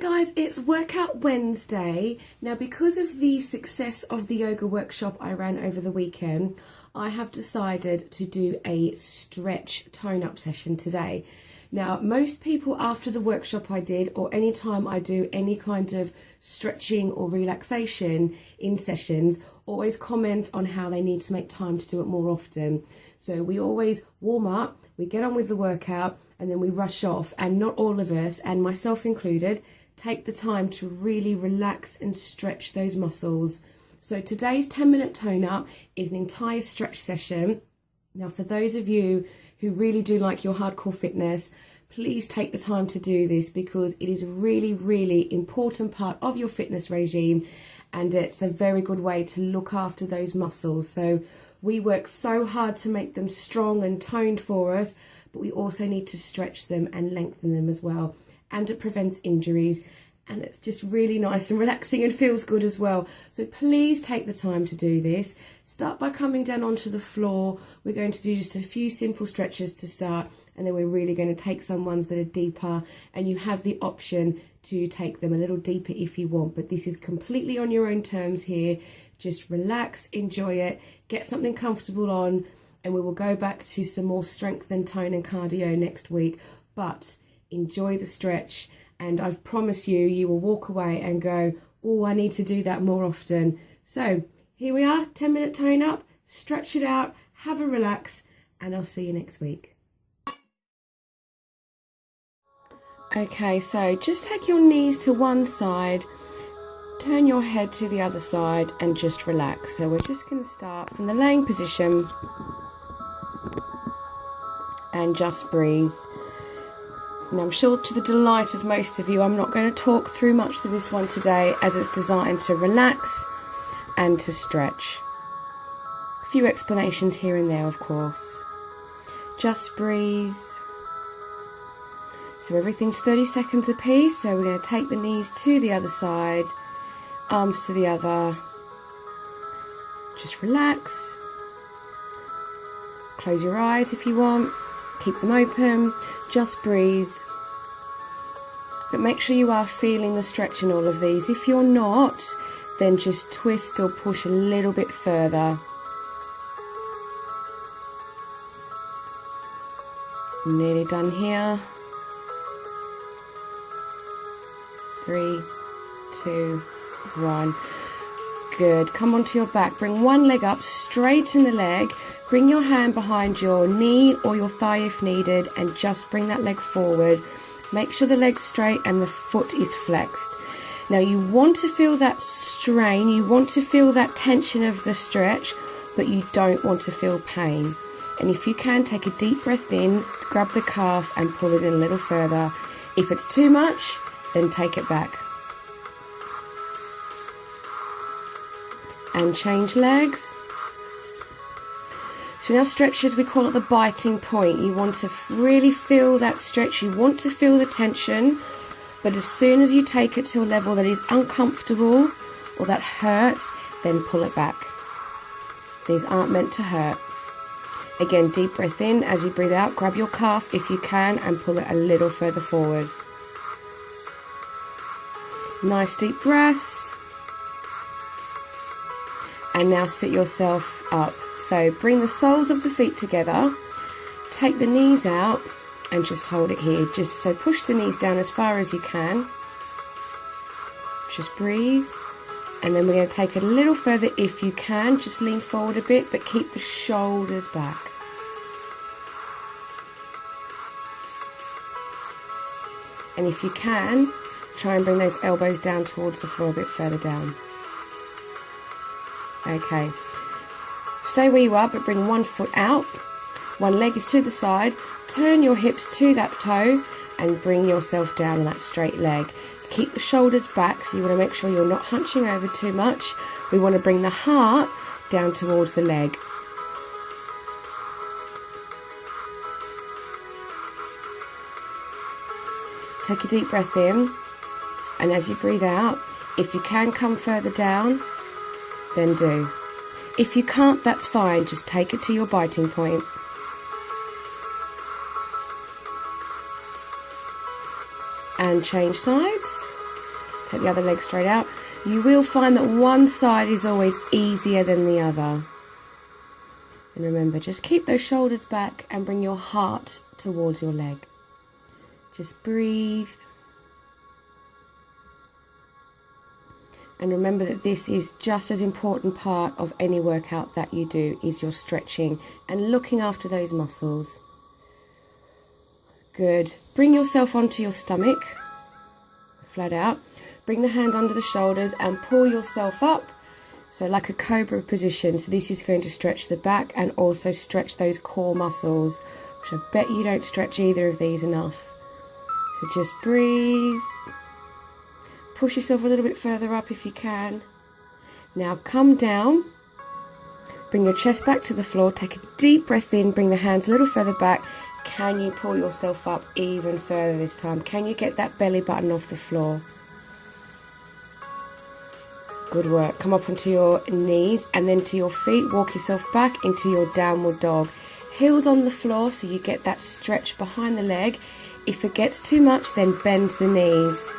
Guys, it's Workout Wednesday. Now, because of the success of the yoga workshop I ran over the weekend, I have decided to do a stretch tone-up session today. Now, most people after the workshop I did, or any time I do any kind of stretching or relaxation in sessions, always comment on how they need to make time to do it more often. So we always warm up, we get on with the workout, and then we rush off. And not all of us, and myself included, take the time to really relax and stretch those muscles. So today's 10-minute tone-up is an entire stretch session. Now, for those of you who really do like your hardcore fitness, please take the time to do this because it is a really, really important part of your fitness regime, and it's a very good way to look after those muscles. So we work so hard to make them strong and toned for us, but we also need to stretch them and lengthen them as well. And it prevents injuries, and it's just really nice and relaxing and feels good as well. So please take the time to do this. Start by coming down onto the floor. We're going to do just a few simple stretches to start, and then we're really going to take some ones that are deeper, and you have the option to take them a little deeper if you want, but this is completely on your own terms here. Just relax, enjoy it, get something comfortable on, and we will go back to some more strength and tone and cardio next week. But enjoy the stretch, and I promise you, you will walk away and go, oh, I need to do that more often. So here we are, 10-minute tone up, stretch it out, have a relax, and I'll see you next week. Okay, so just take your knees to one side, turn your head to the other side, and just relax. So we're just going to start from the laying position and just breathe. Now, I'm sure to the delight of most of you, I'm not going to talk through much to this one today, as it's designed to relax and to stretch. A few explanations here and there, of course. Just breathe. So everything's 30 seconds a piece. So we're going to take the knees to the other side, arms to the other. Just relax. Close your eyes if you want. Keep them open. Just breathe. But make sure you are feeling the stretch in all of these. If you're not, then just twist or push a little bit further. Nearly done here. 3, 2, 1. Good. Come onto your back. Bring one leg up, straighten the leg. Bring your hand behind your knee or your thigh if needed, and just bring that leg forward. Make sure the leg's straight and the foot is flexed. Now, you want to feel that strain, you want to feel that tension of the stretch, but you don't want to feel pain. And if you can, take a deep breath in, grab the calf and pull it in a little further. If it's too much, then take it back. And change legs. So in our stretches, we call it the biting point. You want to really feel that stretch. You want to feel the tension. But as soon as you take it to a level that is uncomfortable or that hurts, then pull it back. These aren't meant to hurt. Again, deep breath in. As you breathe out, grab your calf if you can and pull it a little further forward. Nice deep breaths. And now sit yourself up. So bring the soles of the feet together, take the knees out and just hold it here. Just so push the knees down as far as you can. Just breathe. And then we're going to take it a little further if you can. Just lean forward a bit, but keep the shoulders back. And if you can, try and bring those elbows down towards the floor a bit further down. Okay. Stay where you are, but bring one foot out. One leg is to the side. Turn your hips to that toe and bring yourself down on that straight leg. Keep the shoulders back, so you want to make sure you're not hunching over too much. We want to bring the heart down towards the leg. Take a deep breath in, and as you breathe out, if you can come further down, then do. If you can't, that's fine. Just take it to your biting point. And change sides. Take the other leg straight out. You will find that one side is always easier than the other. And remember, just keep those shoulders back and bring your heart towards your leg. Just breathe. And remember that this is just as important part of any workout that you do, is your stretching and looking after those muscles. Good. Bring yourself onto your stomach, flat out. Bring the hands under the shoulders and pull yourself up. So like a cobra position. So this is going to stretch the back and also stretch those core muscles, which I bet you don't stretch either of these enough. So just breathe. Push yourself a little bit further up if you can. Now come down. Bring your chest back to the floor. Take a deep breath in. Bring the hands a little further back. Can you pull yourself up even further this time? Can you get that belly button off the floor? Good work. Come up onto your knees and then to your feet. Walk yourself back into your downward dog. Heels on the floor so you get that stretch behind the leg. If it gets too much, then bend the knees.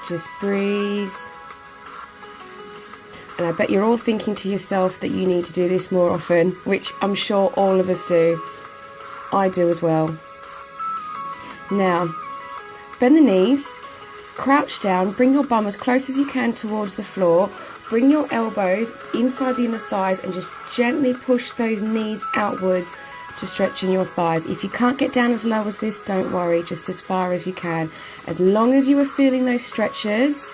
Just breathe. And I bet you're all thinking to yourself that you need to do this more often, which I'm sure all of us do. I do as well. Now, bend the knees, crouch down, bring your bum as close as you can towards the floor, bring your elbows inside the inner thighs and just gently push those knees outwards to stretch in your thighs. If you can't get down as low as this, don't worry, just as far as you can. As long as you are feeling those stretches,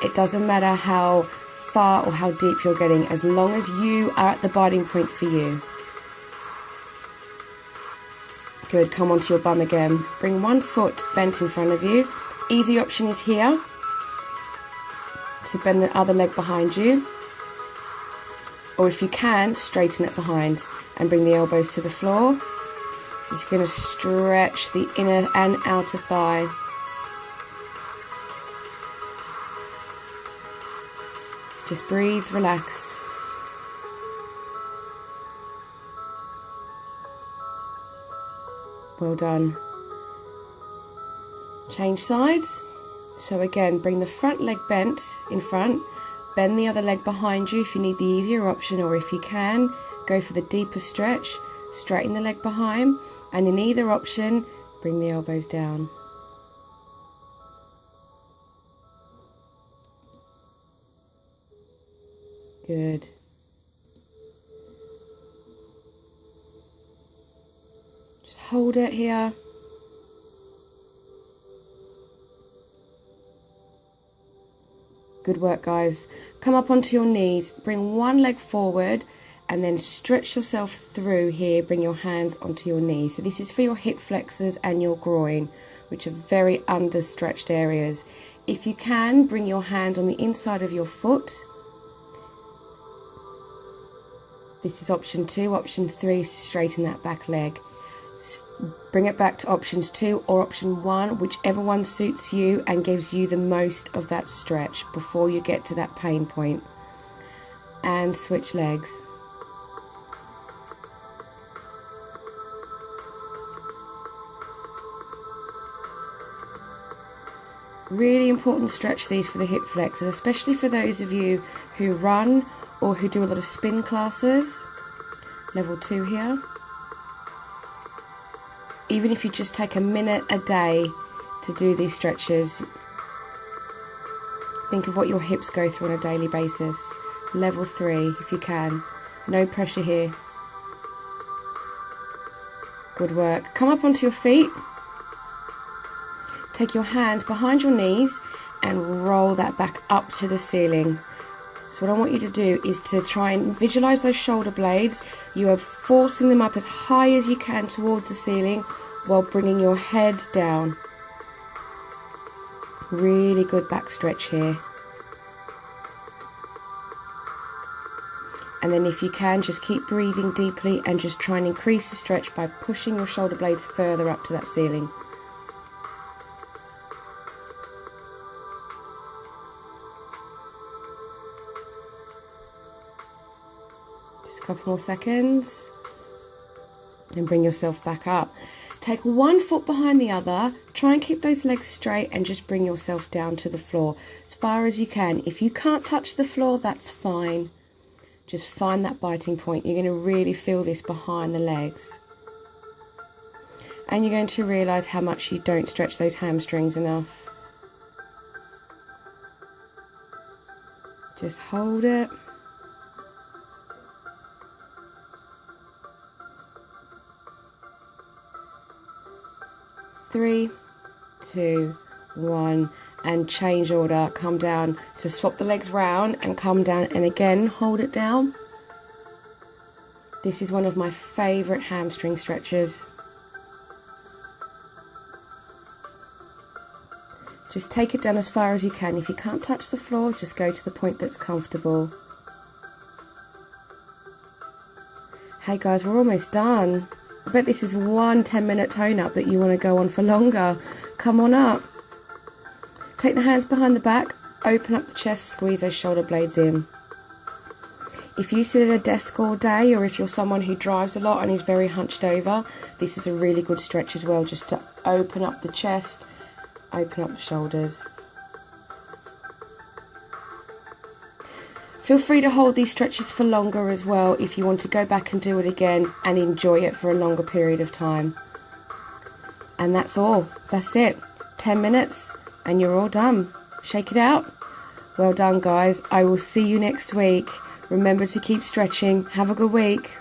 it doesn't matter how far or how deep you're getting, as long as you are at the biting point for you. Good, come onto your bum again. Bring one foot bent in front of you. Easy option is here. So bend the other leg behind you. Or if you can, straighten it behind and bring the elbows to the floor. So it's going to stretch the inner and outer thigh. Just breathe, relax. Well done. Change sides. So again, bring the front leg bent in front. Bend the other leg behind you if you need the easier option, or if you can, go for the deeper stretch. Straighten the leg behind, and in either option, bring the elbows down. Good. Just hold it here. Good work, guys. Come up onto your knees, bring one leg forward and then stretch yourself through here. Bring your hands onto your knees. So this is for your hip flexors and your groin, which are very understretched areas. If you can, bring your hands on the inside of your foot. This is option 2. Option 3 is to straighten that back leg. Bring it back to options 2 or option 1, whichever one suits you and gives you the most of that stretch before you get to that pain point. And switch legs. Really important stretch these for the hip flexors, especially for those of you who run or who do a lot of spin classes. Level 2 here. Even if you just take a minute a day to do these stretches, think of what your hips go through on a daily basis. Level 3 if you can. No pressure here. Good work. Come up onto your feet. Take your hands behind your knees and roll that back up to the ceiling. So what I want you to do is to try and visualize those shoulder blades. You are forcing them up as high as you can towards the ceiling while bringing your head down. Really good back stretch here. And then if you can, just keep breathing deeply and just try and increase the stretch by pushing your shoulder blades further up to that ceiling. Couple more seconds and bring yourself back up. take one foot behind the other, try and keep those legs straight and just bring yourself down to the floor as far as you can. If you can't touch the floor, that's fine. Just find that biting point. You're going to really feel this behind the legs. And you're going to realise how much you don't stretch those hamstrings enough. Just hold it. Three, two, one, and change order. Come down to swap the legs round and come down and again hold it down. This is one of my favourite hamstring stretches. Just take it down as far as you can. If you can't touch the floor, just go to the point that's comfortable. Hey guys, we're almost done. I bet this is one 10-minute tone up that you want to go on for longer. Come on up. Take the hands behind the back, open up the chest, squeeze those shoulder blades in. If you sit at a desk all day, or if you're someone who drives a lot and is very hunched over, this is a really good stretch as well, just to open up the chest, open up the shoulders. Feel free to hold these stretches for longer as well if you want to go back and do it again and enjoy it for a longer period of time. And that's all. That's it. 10 minutes and you're all done. Shake it out. Well done, guys. I will see you next week. Remember to keep stretching. Have a good week.